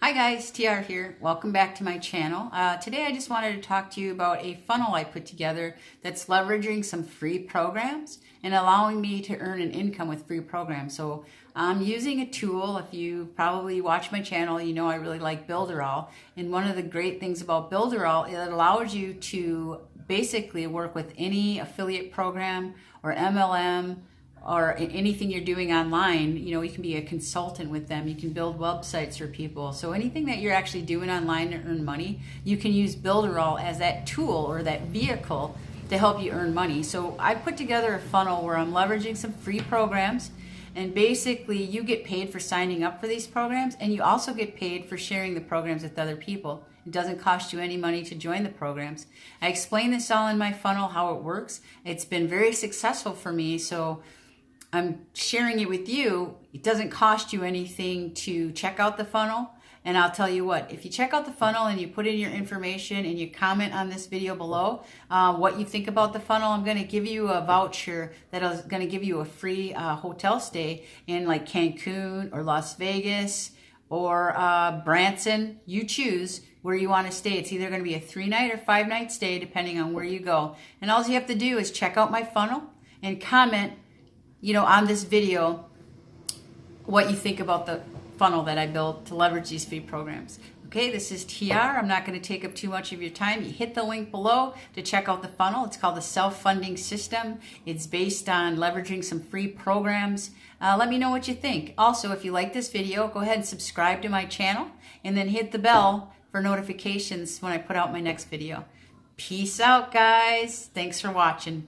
Hi guys, TR here. Welcome back to my channel. Today I just wanted to talk to you about a funnel I put together that's leveraging some free programs and allowing me to earn an income with free programs. So I'm using a tool. If you probably watch my channel, you know I really like Builderall. And one of the great things about Builderall, it allows you to basically work with any affiliate program or MLM or anything you're doing online. You know, you can be a consultant with them. You can build websites for people. So anything that you're actually doing online to earn money, you can use Builderall as that tool or that vehicle to help you earn money. So I put together a funnel where I'm leveraging some free programs, and basically you get paid for signing up for these programs, and you also get paid for sharing the programs with other people. It doesn't cost you any money to join the programs. I explain this all in my funnel, how it works. It's been very successful for me, so I'm sharing it with you. It doesn't cost you anything to check out the funnel. And I'll tell you what, if you check out the funnel and you put in your information and you comment on this video below what you think about the funnel, I'm going to give you a voucher that is going to give you a free hotel stay in like Cancun or Las Vegas or Branson. You choose where you want to stay. It's either going to be a 3-night or 5-night stay depending on where you go. And all you have to do is check out my funnel and comment, you know, on this video what you think about the funnel that I built to leverage these free programs. Okay, this is TR. I'm not going to take up too much of your time. You hit the link below to check out the funnel. It's called the self-funding system. It's based on leveraging some free programs. Let me know what you think. Also, if you like this video, go ahead and subscribe to my channel and then hit the bell for notifications when I put out my next video. Peace out, guys. Thanks for watching.